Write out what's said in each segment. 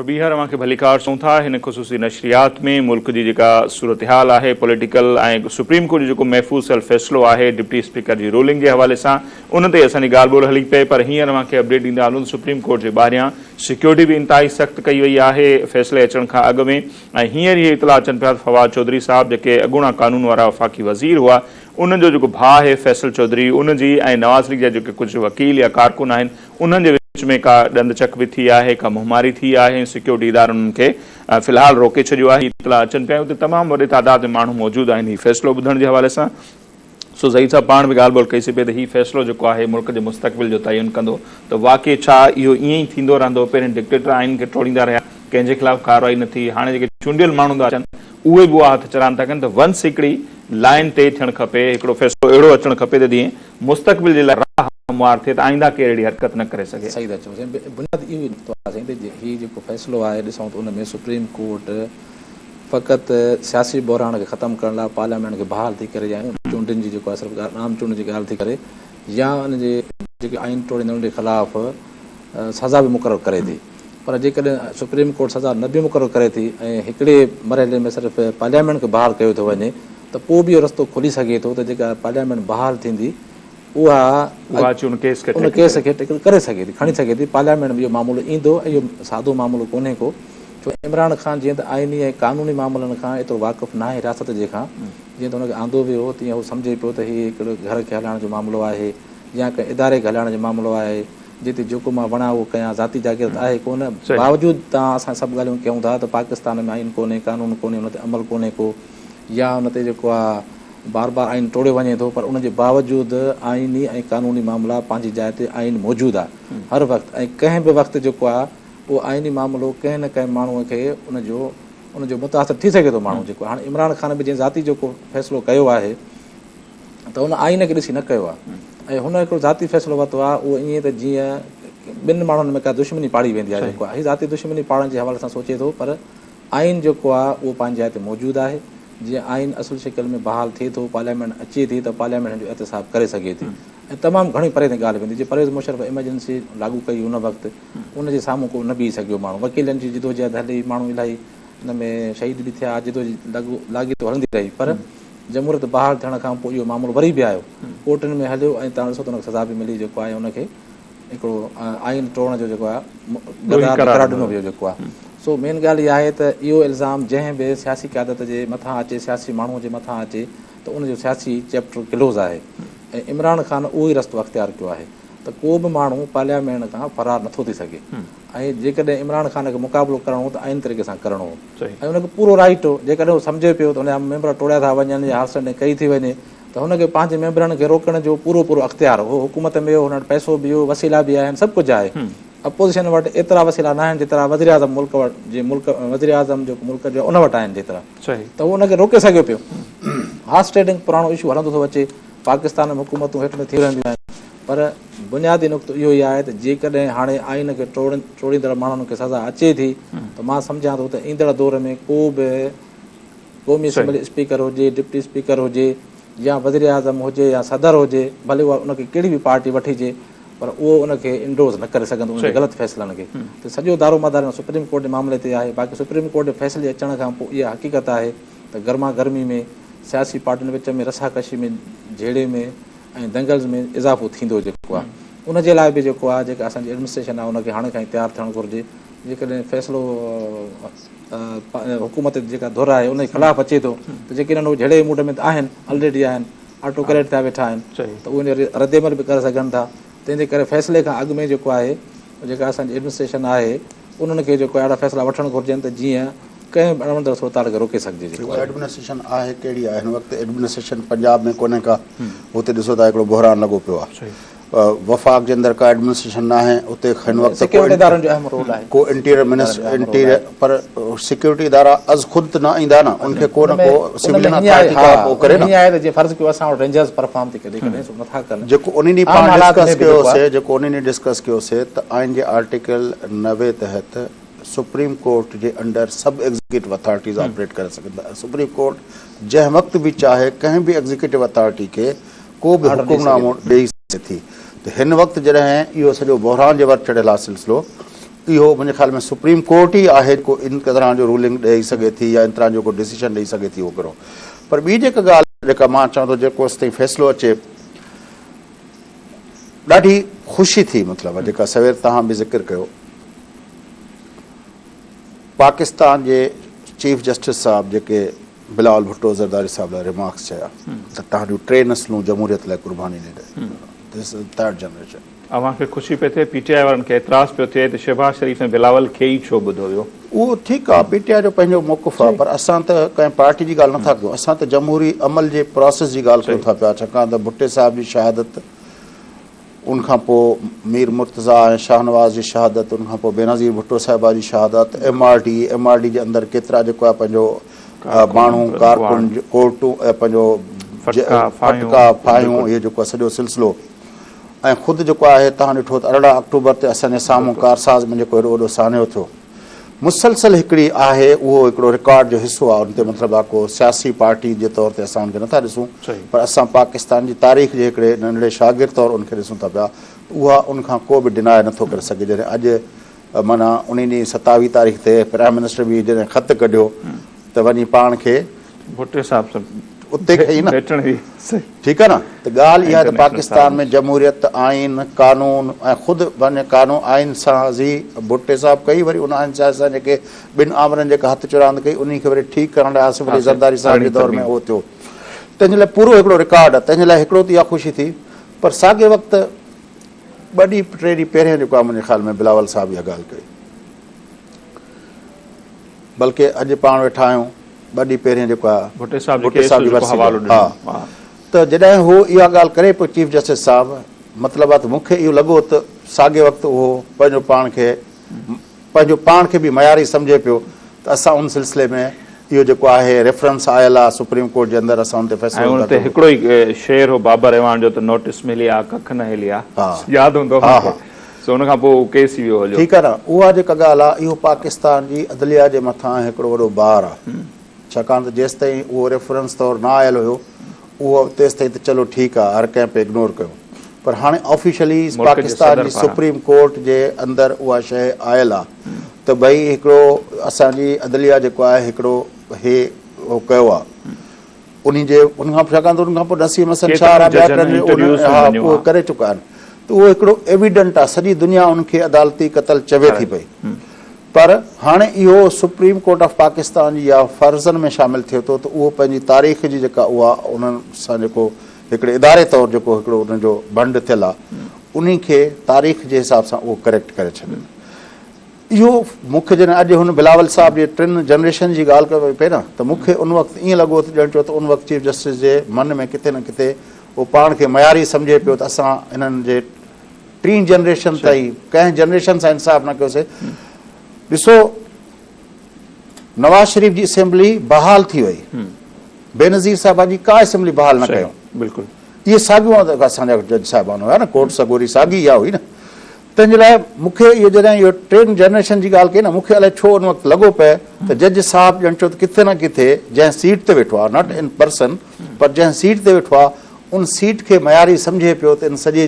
बीहर अवां खे भलीकार सूं था हिन ख़ुसूसी नशरियात में मुल्क जी जेका सूरत हाल आहे पॉलिटिकल ऐं सुप्रीम कोर्ट जो जेको महफ़ूज़ थियल फ़ैसिलो आहे डिप्टी स्पीकर जी रूलिंग जे हवाले सां उन ते असांजी ॻाल्हि ॿोल हली पए। पर हींअर अवां खे अपडेट ॾींदा हलूं सुप्रीम कोर्ट जे ॿाहिरियां सिक्योरिटी भी इंतहाई सख़्त कई वई आहे फ़ैसिले अचण खां अॻु में। ऐं हींअर ई इतला अचनि पिया फवाद चौधरी साहब जेके अॻूणा कानून वारा वफ़ाक़ी वज़ीर हुआ उन्हनि जो जेको भाउ आहे फैसल चौधरी उन जी ऐं नवाज़ लीग जा जेके कुझु वकील या कारकुन आहिनि उन्हनि जे विच में का ॾंदचक बि थी आहे, का मुहमारी थी आहे। सिक्योरिटी इदारनि उन्हनि खे फ़िलहाल रोके छॾियो आहे। इतला अचनि पिया उते तमामु वॾे तादाद में माण्हू मौजूदु आहिनि हीउ फ़ैसिलो ॿुधण जे हवाले सां। सो ज़ईद साहब पाण बि ॻाल्हि ॿोल कईसीं पई त हीउ फ़ैसिलो जेको आहे मुल्क जे मुस्तक़बिल जो तयन कंदो त वाक़ई छा इहो ईअं ई थींदो रहंदो? पहिरीं डिक्टेटर आइन खे टोड़ींदा रहिया, कंहिंजे ख़िलाफ़ कार्रवाई न थी, हाणे जेके चूंडियल माण्हू था अचनि उहे बि उहा हथ चरान था कनि त वंस हिकिड़ी लाइन ते थियणु खपे, हिकिड़ो फ़ैसिलो अहिड़ो अचणु खपे त जीअं मुस्तक़बिल जे लाइ राह हमवार थिए त आईंदा केरु अहिड़ी हरकत न करे सघे। सही था चओ बुनियादी इहो हीउ जेको फ़ैसिलो आहे ॾिसूं त उन में सुप्रीम कोर्ट फ़क़ति सियासी बहरान खे ख़तमु करण लाइ पार्लियामेंट खे बहाल थी करे या चूंडनि जी जेको आहे सिर्फ़ु आम चूंड जी ॻाल्हि थी करे या उन जे जेके आइन टोड़ींदड़ जे ख़िलाफ़ सज़ा बि मुक़ररु करे थी। पर जेकॾहिं सुप्रीम कोर्ट सज़ा न बि मुक़ररु करे थी ऐं हिकिड़े मरहले में सिर्फ़ु पार्लियामेंट खे बहाल कयो थो वञे त पोइ बि इहो रस्तो खुली सघे थो त जेका पार्लियामेंट बहाल थींदी उन केस खे टेकल करे सघे थी, खणी सघे थी। पार्लियामेंट में इहो मामलो ईंदो ऐं इहो सादो मामलो कोन्हे को, छो इमरान ख़ान जीअं त आइनी ऐं क़ानूनी मामलनि खां एतिरो वाक़ुफ़ु न आहे रियासत जे खां, जीअं त हुनखे आंदो बि हो तीअं हू सम्झे पियो त हीउ हिकिड़ो घर खे हलाइण जो मामिलो आहे या कंहिं इदारे खे हलाइण जो मामिलो आहे जिते जेको मां वणा उहो कयां, ज़ाती जागिरत आहे कोन। बावजूदि तव्हां असां सभु ॻाल्हियूं कयूं था त पाकिस्तान में आइन कोन्हे, क़ानून कोन्हे, हुन ते अमल कोन्हे को, या हुन ते जेको आहे बार बार आइन टोड़े वञे थो, पर उनजे बावजूदि आइनी ऐं क़ानूनी मामला पंहिंजी जाइ ते आइन मौजूदु आहे हर वक़्तु। ऐं कंहिं बि वक़्तु जेको आहे उहो आइनी मामिलो कंहिं न कंहिं माण्हूअ खे उनजो मुतासिर थी सघे थो माण्हू जेको। हाणे इमरान ख़ान बि जीअं ज़ाती जेको फ़ैसिलो कयो आहे त हुन आइन खे ॾिसी न कयो आहे ऐं हुन हिकिड़ो ज़ाती फ़ैसिलो वरितो आहे उहो ईअं त जीअं ॿिनि माण्हुनि में का दुश्मनी पाड़ी वेंदी आहे जेको आहे हीउ ज़ाती दुश्मनी पाड़ण जे हवाले सां सोचे थो, पर आइन जेको आहे उहो पंहिंजी जाइ ते मौजूदु आहे। जीअं आइन असुल शिकिल में बहाल थिए थो, पार्लियामेंट अचे थी त पार्लियामेंट जो एहतिसाब करे सघे थी ऐं तमामु घणी परे ताईं ॻाल्हि वेंदी। जीअं परवेज़ मुशर्रफ एमरजेंसी लागू कई हुन वक़्तु उनजे साम्हूं को न बीह सघियो माण्हू, वकीलनि जी जिदोजहद हली, माण्हू इलाही हिन में शहीद बि थिया, लाॻीतो हलंदी रही, पर जमहूरियत बहाल थियण खां पोइ इहो मामिलो वरी बि आयो, कोर्टनि में हलियो ऐं तव्हां ॾिसो त हुनखे सज़ा बि मिली जेको आहे हुनखे हिकिड़ो आइन टोड़ण जो जेको आहे करार ॾिनो वियो जेको आहे। सो मेन ॻाल्हि इहा आहे त इहो इल्ज़ाम जंहिं बि सियासी क़यादत जे मथां अचे, सियासी माण्हूअ जे मथां अचे त उनजो सियासी चैप्टर क्लोज़ आहे ऐं इमरान ख़ान उहो ई रस्तो अख़्तियार कयो आहे त को बि माण्हू पार्लियामेंट खां फरार नथो थी सघे। ऐं जेकॾहिं इमरान ख़ान खे मुक़ाबिलो करणो हो त आइन तरीक़े सां करणो हो ऐं हुनखे पूरो राइट हो। जेकॾहिं उहो सम्झे पियो त हुनजा मेंबर टोड़िया था वञनि या हासिल कई थी वञे त हुनखे पंहिंजे मेंबरनि खे रोकण जो पूरो अख़्तियार हो। हुकूमत में हुन वटि पैसो बि हो, वसीला बि आहिनि, सभु कुझु आहे। अपोज़िशन वटि एतिरा वसीला न आहिनि जेतिरा वज़ीर आज़म वज़ीर आज़म जो मुल्क जो उन वटि आहिनि जेतिरा, त उहो हुनखे रोके सघियो पियो। हॉर्स ट्रेडिंग पुराणो इशू हलंदो थो अचे, पाकिस्तान में हुकूमतूं हेठि में थी रहंदियूं आहिनि, पर बुनियादी नुक़्तो इहो ई आहे त जेकॾहिं हाणे आइन खे टोड़ींदड़ माण्हुनि खे सज़ा अचे थी त मां सम्झां थो त ईंदड़ दौर में को बि क़ौमी असेंबली स्पीकर हुजे, डिप्टी स्पीकर हुजे या वज़ीर आज़म हुजे या सदर हुजे, भले उहा उनखे कहिड़ी बि पार्टी वठिजे, पर उहो उनखे इंडोर्स न करे सघंदो उनजे ग़लति फ़ैसिलनि खे। त सॼो दारोमदार सुप्रीम कोर्ट जे मामले ते आहे। बाक़ी सुप्रीम कोर्ट जे फ़ैसिले अचण खां पोइ इहा हक़ीक़त आहे त गर्मा गर्मी में सियासी पार्टियुनि विच में रसाकशी में, झेड़े में ऐं दंगल्स में इज़ाफ़ो थींदो जेको आहे। उनजे लाइ बि जेको आहे जेका असांजी एडमिनिस्ट्रेशन आहे उनखे हाणे खां ई तयारु थियणु घुरिजे। जेकॾहिं फ़ैसिलो हुकूमत जेका धुर आहे उनजे ख़िलाफ़ु अचे थो त जेके उहे झेड़े मूड में आहिनि, ऑलरेडी आहिनि, ऑटो करेक्ट थिया वेठा आहिनि, त उहे रद्देमल बि करे सघनि था। तंहिंजे करे फ़ैसिले खां अॻु में जेको आहे जेका असांजी एडमिनिस्ट्रेशन आहे उन्हनि खे जेको अहिड़ा फ़ैसिला वठणु घुरिजनि त जीअं कंहिं बि अणवंदड़ सोताल खे रोके सघिजे। एडमिनिस्ट्रेशन आहे कहिड़ी आहे हिन वक़्तु? एडमिनिस्ट्रेशन पंजाब में कोन्हे का, हुते ॾिसो था हिकिड़ो बहरान लॻो पियो आहे। वफ़ाक़ जे अंदरि का एडमिनिस्ट्रेशन न आहे, उते हिन वक़्तु को इंटीरियर पर सिक्योरिटी इदारा अज़ ख़ुदि न ईंदा न, उनखे को न को सिविलियन अथॉरिटी को करे न। जेको उन ॾींहुं पाण डिस्कस कयोसीं, जेको उन ॾींहुं डिस्कस कयोसीं त आइन जे आर्टिकल 90 तहत सुप्रीम कोर्ट जे under sub executive authorities operate करे सघंदा। सुप्रीम कोर्ट जंहिं वक़्तु बि चाहे कंहिं बि एग्जीक्यूटिव अथॉरिटी खे को बि हुकुमनामो ॾेई सघे थी। त हिन वक़्तु जॾहिं इहो सॼो बहरान जे वटि चढ़ियल आहे सिलसिलो, इहो मुंहिंजे ख़्याल में सुप्रीम कोर्ट ई आहे जेको इन तरह जो रूलिंग ॾेई सघे थी या इन तरह जो को डिसीजन ॾेई सघे थी उहो करो। पर ॿी जेका ॻाल्हि जेका मां चवां थो जेको असि ताईं फ़ैसिलो अचे ॾाढी ख़ुशी थी, मतिलबु जेका सवेर तव्हां बि ज़िक्र कयो, पाकिस्तान जे चीफ जस्टिस साहब जेके बिलावल भुट्टो ज़रदारी साहब लाइ रिमार्क्स चया त तव्हांजूं 3 नस्लूं जमहूरियत लाइ कुर्बानी ॾे, दिस इज़ थर्ड जनरेशन। अव्हांखे ख़ुशी पई थिए पीटीआई वारनि खे एतिराज़ पियो थिए त शहबाज़ शरीफ़ ऐं बिलावल खे ई छो ॿुधो वियो? उहो ठीकु आहे, पीटीआई जो पंहिंजो मौक़िफ़ आहे, पर असां त कंहिं पार्टी जी ॻाल्हि नथा कयूं, असां त जमहूरी अमल जे प्रोसेस जी ॻाल्हि कयूं था पिया। छाकाणि त भुट्टे साहिब जी शहादत, उनखां पोइ मीर मुर्तज़ा ऐं शाहनवाज़ जी शहादत, उनखां पोइ बेनज़ीर भुट्टो साहिबा जी शहादत, MRD जे अंदरि केतिरा जेको आहे पंहिंजो माण्हू कारकुन कोर्टूं पंहिंजो फटका फायूं, इहो जेको आहे सॼो सिलसिलो। ऐं ख़ुदि जेको आहे तव्हां ॾिठो त 18 अक्टूबर ते असांजे साम्हूं कारसाज़ में जेको हेॾो वॾो सान्हो थियो, मुसलसल हिकिड़ी आहे, उहो हिकिड़ो रिकॉर्ड जो हिसो आहे। उन ते मतिलबु आहे को सियासी पार्टी जे तौर ते असां उनखे नथा ॾिसूं, पर असां पाकिस्तान जी तारीख़ जे हिकिड़े नंढड़े शागिर्द तौरु उनखे ॾिसूं था पिया। उहा उनखां को बि डिनाए नथो करे सघे। जॾहिं अॼु माना उन ॾींहुं 27 तारीख़ ते प्राइम मिनिस्टर बि जॾहिं ख़तु कढियो त वञी पाण खे भुट्टे साहब सां उते खई न, ठीकु आहे न। त ॻाल्हि इहा आहे त पाकिस्तान में जमहूरियत, आइन, कानून ऐं ख़ुदि वञे कानून आइन साज़ी भुट्टे साहब कई, वरी उन आइन सां जेके 2 आमरनि जेका हथ चुरांद कई उन खे वरी ठीकु करण लाइ आसिफ अली ज़रदारी साहिब जे दौर में उहो थियो। तंहिंजे लाइ पूरो हिकिड़ो रिकॉर्ड आहे। तंहिंजे लाइ हिकिड़ो त इहा ख़ुशी थी, पर साॻे वक़्तु 2 ॾींहं 3 ॾींहं पहिरियों जेको आहे मुंहिंजे ख़्याल में बिलावल साहब इहा ॻाल्हि कई, बल्कि अॼु पाण वेठा आहियूं 2 ॾींहं पहिरियों जेको आहे भुट्टे साहब जो हवालो ॾिनो। हा, त जॾहिं हू इहा ॻाल्हि करे पियो चीफ जस्टिस साहब, मतिलबु आहे त मूंखे इहो लॻो त साॻे वक़्तु उहो पंहिंजो पाण खे बि मयारी सम्झे पियो त असां उन सिलसिले में इहो जेको आहे रेफरेंस आयल आहे सुप्रीम कोर्ट जे अंदरि, असां उन ते फ़ैसिलो उन ते हिकिड़ो ई शेर हो बाबर अवान जो त नोटिस मिली आहे कख न हिली आहे, यादि हूंदो। उन खां पोइ केस वियो हुयो। ठीकु आहे न। उहा जेका ॻाल्हि आहे इहो पाकिस्तान जी अदलिया जे मथां हिकिड़ो वॾो बार आहे। छाकाणि त जेसि ताईं उहो रेफरेंस तौरु न आयल हुयो उहो तेसि ताईं त चलो ठीकु आहे, हर कंहिं पे इग्नोर कयो। पर हाणे ऑफिशियली पाकिस्तान जी सुप्रीम कोर्ट जे अंदरि उहा शइ आयल आहे त भई हिकिड़ो असांजी अदलिया जेको आहे हिकिड़ो हे उहो कयो आहे उनखां, छाकाणि त उनखां पोइ नसीम हसन शाह करे चुका आहिनि। त उहो हिकिड़ो एविडेंट आहे, सॼी दुनिया उनखे अदालती क़तल चवे थी पई। पर हाणे इहो सुप्रीम कोर्ट ऑफ पाकिस्तान जी या फ़र्ज़नि में शामिलु थिए थो त उहो पंहिंजी तारीख़ जी जेका उहा उन्हनि सां जेको हिकिड़े इदारे तौरु जेको हिकिड़ो उनजो बंड थियल आहे उन खे तारीख़ जे हिसाब सां उहो करेक्ट करे छॾनि। इहो मूंखे जॾहिं अॼु हुन बिलावल साहब जे 3 जनरेशन जी ॻाल्हि कई पई न, त मूंखे उन वक़्तु ईअं लॻो त ॼण त उन वक़्तु चीफ जस्टिस जे मन में किथे न किथे उहो पाण खे मयारी सम्झे पियो त असां हिननि जे 3 जनरेशन ताईं कंहिं जनरेशन सां इंसाफ़ न कयोसीं। ॾिसो, नवाज़ शरीफ़ जी असेंबली बहाल थी वई, बेनज़ीर साहिबा जी का असेंबली बहाल न कयो। बिल्कुलु इहे साॻियूं असांजा जज साहिबान हुया न, कोर्ट सगोरी साॻी इहा हुई न। तंहिंजे लाइ मूंखे इहो जॾहिं इहो 3 जनरेशन जी ॻाल्हि कई न, मूंखे अलाए छो उन वक़्तु लॻो पए त जज साहिबु ॼण चयो त किथे न किथे जंहिं सीट ते वेठो आहे, नॉट इन पर्सन, पर जंहिं सीट ते वेठो आहे उन सीट खे मयारी सम्झे पियो त इन सॼे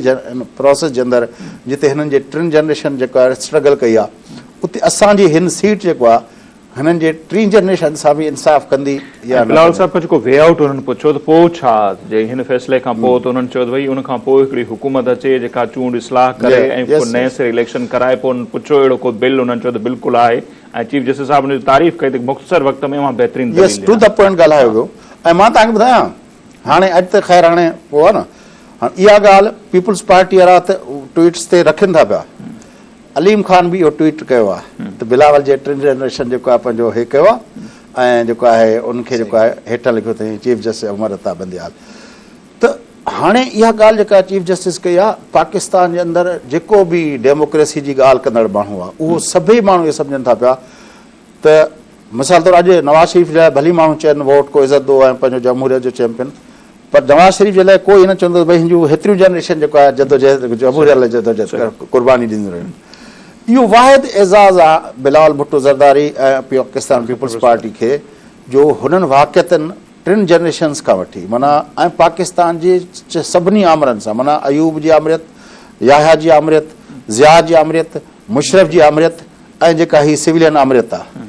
प्रोसेस जे अंदरि जिते हिननि जे 3 जनरेशन जेका स्ट्रगल कई आहे उते असांजी हिन सीट जेको आहे हिननि जे 3 जनरेशन सां बि इंसाफ़ कंदी। या बिलावल साहब खां जेको वे आउट उन्हनि पुछियो त पोइ छा जे हिन फ़ैसिले खां पोइ त उन्हनि चयो त भई उन खां पोइ हिकिड़ी हुकूमत अचे जेका चूंड इस्लाह करे ऐं पोइ नए सिरे इलेक्शन कराए। पोइ पुछियो अहिड़ो को बिल, उन्हनि चयो त बिल्कुलु आहे ऐं चीफ जस्टिस साहिब उनजी तारीफ़ कई त मुख़्तसर वक़्त में उहा बहितरीन टू द पॉइंट ॻाल्हायो वियो। ऐं मां तव्हांखे ॿुधायां, हाणे अॼु त ख़ैर हाणे पोइ आहे न, हाणे इहा ॻाल्हि पीपुल्स पार्टी वारा त ट्वीट्स ते रखनि था पिया। अलीम ख़ान बि इहो ट्वीट कयो आहे त बिलावल जे 3 जनरेशन जेको आहे पंहिंजो हे कयो आहे ऐं जेको आहे उनखे जेको आहे हेठां लिखियो अथई चीफ जस्टिस उमर अता बंदियाल। त हाणे इहा ॻाल्हि जेका चीफ जस्टिस कई आहे, पाकिस्तान जे अंदरि जेको बि डेमोक्रेसी जी ॻाल्हि कंदड़ माण्हू आहे उहो सभई माण्हू इहे सम्झनि था पिया त मिसाल तौरु अॼु नवाज़ शरीफ़ जे लाइ भली माण्हू चवनि वोट को इज़त दो ऐं पंहिंजो जमहूरियत जो चैंपियन, पर नवाज़ शरीफ़ जे लाइ कोई न चवंदो भई हिनजूं हेतिरियूं जनरेशन जेको आहे जदोजहद जमहूरियत लाइ जदोजहद कुर्बानी ॾींदियूं रहियूं। इहो वाहिद एज़ाज़ आहे बिलावल भुट्टो ज़रदारी ऐं पाकिस्तान पीपुल्स पार्टी खे जो हुननि वाक़ियतनि 3 जनरेशन्स खां वठी माना ऐं पाकिस्तान जे सभिनी आमरनि सां माना अयूब जी आमरियत, याहिया जी आमरियत, ज़िया जी आमरियत, मुशरफ जी आमरियत ऐं जेका ही सिविलियन आमरियत आहे,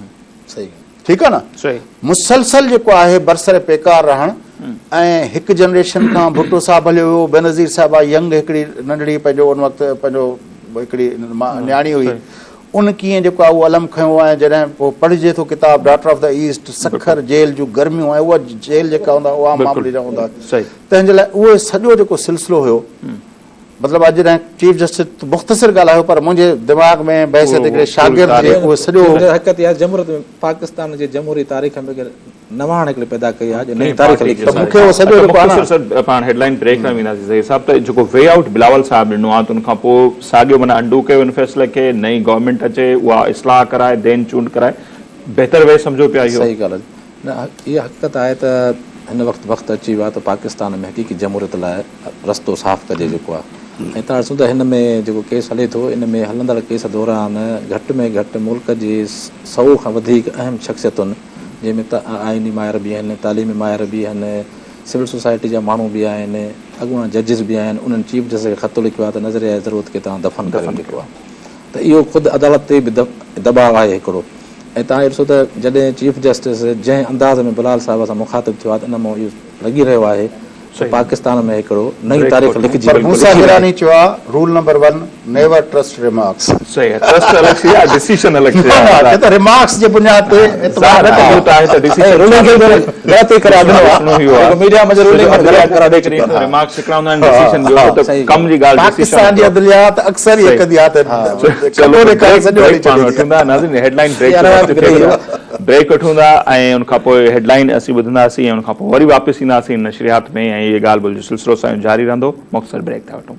सही ठीकु आहे न, सही मुसलसल जेको आहे बरसर बेकार रहण ऐं हिकु जनरेशन खां भुट्टो साहब हलियो वियो, बेनज़ीर साहिबा यंग हिकिड़ी नंढड़ी पंहिंजो उन वक़्तु पंहिंजो हिकिड़ी न्याणी हुई, उन कीअं जेको आहे उहो अलम खयो ऐं जॾहिं पोइ पढ़िजे थो किताब daughter of the east, Sukkur jail जूं गर्मियूं ऐं उहा जेल जेका हूंदा उहा मामले जा हूंदा, तंहिंजे लाइ उहो सॼो जेको सिलसिलो हुयो, मतिलबु अॼु जॾहिं चीफ जस्टिस मुख़्तसिर ॻाल्हायो पर मुंहिंजे दिमाग़ में बहसियत हिकिड़े शागिर्द जे उहो सॼो हक़ीक़त इहा जमहूरियत में पाकिस्तान जे जमहूरी तारीख़ में नवाण हिकिड़ी पैदा कई आहे, नई तारीख़ लिखी आहे। मूंखे उहो सॼो जेको आहे सर पाण हेडलाइन ब्रेक में वेंदासीं हिसाब त जेको वे आउट बिलावल साहब ॾिनो आहे, उन खां पोइ साॻियो माना अंडू कयो इन फ़ैसिले खे, नई गवर्नमेंट अचे उहा इस्लाह कराए, देन चूंड कराए, बहितर वे सम्झो पिया इहो। सही ॻाल्हि आहे। न इहा हक़ीक़त आहे त हिन वक़्तु अची वियो आहे त पाकिस्तान में हक़ीक़ी जमहूरियत लाइ रस्तो साफ़ कजे जेको आहे। ऐं तव्हां ॾिसो त हिन में जेको केस हले थो, इन में हलंदड़ केस दौरान घटि में घटि मुल्क जी 100 खां वधीक अहम शख़्सियतुनि, जंहिंमें आइनी माहिर बि आहिनि, तालीमी माहिर बि आहिनि, सिविल सोसाइटी जा माण्हू बि आहिनि, अॻूणा जजिस बि आहिनि, उन्हनि चीफ जस्टिस खे ख़त लिखियो आहे त नज़रिया ज़रूरत खे तव्हां दफ़न कयो जेको आहे, त इहो ख़ुदि अदालत ते बि दबाव आहे हिकिड़ो। ऐं तव्हां ॾिसो त जॾहिं चीफ जस्टिस जंहिं अंदाज़ में बिलाल साहिब सां मुखातिब थियो आहे त इन मां इहो लॻी रहियो आहे पाकिस्तान में हिकिड़ो नई तारीख़ लिखिजी पर मूसा गिरानी चयो आहे rule number 1 never trust remarks. सही है, ट्रस्ट अलग से या डिसीजन अलग से है, त रिमार्क्स जे बुनियाद ते इतबार न होता है तो डिसीजन रूलिंग खे गलत ई करार ॾिनो आहे, मीडिया में रूलिंग गलत करार ॾेई छॾी आहे, रिमार्क्स सिकराउंदा आहिनि डिसीजन जो त कम जी ॻाल्हि पाकिस्तान जी अदलियात अक्सर ई कंदी आहे त चलो रे करे सॼो वठी वठूंदा नाज़रीन, हेडलाइन ब्रेक वठूंदा ऐं उन खां पोइ हेडलाइन असीं ॿुधंदासीं ऐं उन खां पोइ वरी वापसि ईंदासीं नशरियात में ऐं इहे ॻाल्हि ॿोल जो सिलसिलो असांजो जारी रहंदो। मुख़्तसर ब्रेक था वठूं।